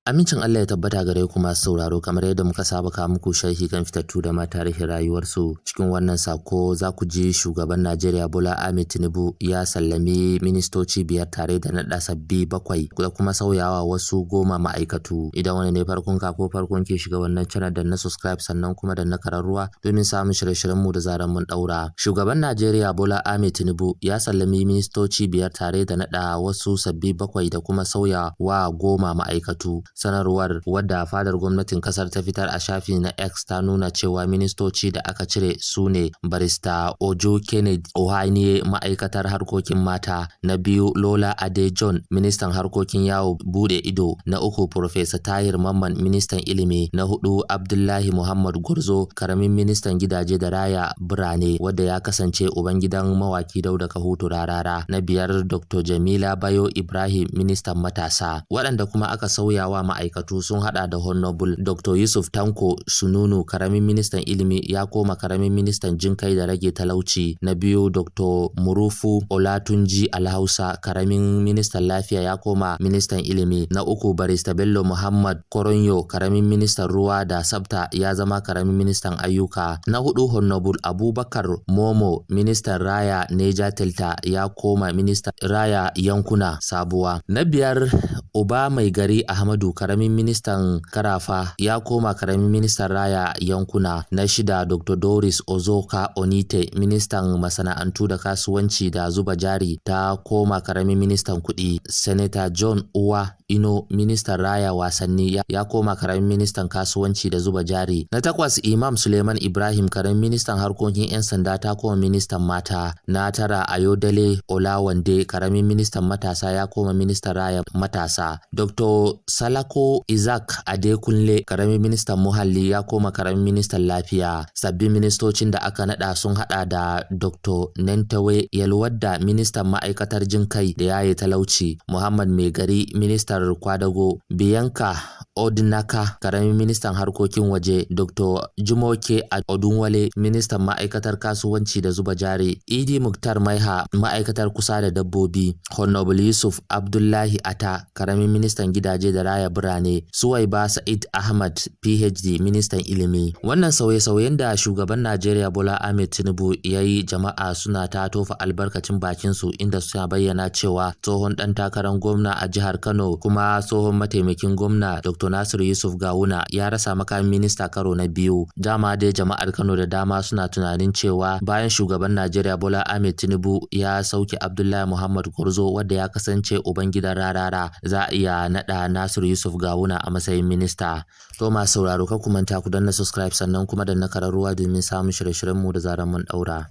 Amincin Allah ya tabbata gare ku masu sauraro, kamar yadda muka saba ka muku sharhi kan fitattu da ma tarihin rayuwarsu. Cikin wannan sako za ku ji shugaban Najeriya Bola Ahmed Tinubu ya sallami ministoci 5 tare da naɗa sabbi 7 da kuma sauyawa wasu 10 ma'aikatu. Idan wani ne farkon ka ko farkon ke shiga wannan channel da na subscribe sannan kuma da na kararruwa domin samun shirye-shiryen mu da zaran mun daura. Shugaban Najeriya Bola Ahmed Tinubu ya sallami ministoci 5 tare da naɗa wasu sabbi 7 da kuma sauyawa 10 ma'aikatu. Sanarwar wadda fadar gwamnatin kasar ta fitar a shafi na X ta nuna cewa ministoci da aka cire su ne barista Ojo Kennedy Ohaniye, ma'aikatar harkokin mata; na 2 Lola Adejon, ministan harkokin yawo bude ido; na 3 Professor Tahir Mamman, ministan ilimi; na 4 Abdullahi Muhammad Gwarzo, karamin ministan gidaje da raya birane wadda ya kasance ubangidan mawaki Dauda Kahutu Rarara; na 5 Dr. Jamila Bayo Ibrahim, ministan matasa. Waɗanda kuma aka sauyawa ma'aikatu sun hada da Honorable Dr. Yusuf Tanko Sununu, karamin ministan ilimi, ya koma karamin ministan jinkai da rage talauci; na 2 Dr. Murufu Olatunji Alhausa, karamin ministan lafiya, ya koma ministan ilimi; na 3 Barista Bello Muhammad Koronyo, karamin ministan ruwa da tsafta, ya zama karamin ministan ayyuka; na 4 Honorable Abubakar Momo, ministan raya Niger Delta, ya koma ministan raya yankuna sabuwa; na 5 Uba Mai Gari Ahmadu, karamin ministan karafa, ya koma karamin ministan raya yankuna; na 6 Dr. Doris Ozoka Onite, ministan masana'antu da kasuwanci da zuba jari, ta koma karamin ministan kuɗi; Senator John Uwa Ino, ministan raya wasanni, ya koma karamin ministan kasuwanci da zuba jari; na 8 Imam Suleiman Ibrahim, karamin ministan harkokin 'yan sanda, ta koma ministan mata; na 9 Ayodele Olawande, karamin ministan matasa, ya koma ministan raya matasa; Dr. Salako Isaac Adekunle, karamin ministan muhalli, ya koma karamin ministan lafiya. Sabbin ministocin da aka nada sun hada da Dr. Nentawe Yalwadda, ministan ma'aikatar jinkai da yaye talauci; Muhammad Mai Gari, ministan kwadago; Bianca Odinaka, karamin ministan harkokin waje; Dr. Jumoke Odunwale, ministan ma'aikatar kasuwanci da zuba jari; Idi Muktar Maiha, ma'aikatar kusa da dabbobi; Honorable Yusuf Abdullahi Ata, karamin ministan gidaje da raya birane; Suwaiba Sa'id Ahmad, PhD, ministan ilimi. Wannan sauye-sauyen da shugaban Najeriya Bola Ahmed Tinubu ya yi, jama'a suna ta tofa albarkacin bakin su, inda suna bayyana cewa tsohon dan takarar gwamna a jihar Kano kuma tsohon mataimakin gwamna Dr. Nasiru Yusuf Gawuna ya rasa makamin minista karo na 2. Dama dai jama'ar Kano da dama suna tunanin cewa bayan shugaban Najeriya Bola Ahmed Tinubu ya sauke Abdullahi Muhammad Gwarzo wadda ya kasance ubangidan Rarara, za a iya nada Nasiru Yusuf Gawuna a matsayin minista. To masu sauraro, kar ku manta ku danna subscribe sannan kuma danna kararruwa domin samun shirye-shiryen mu da zaran mun daura.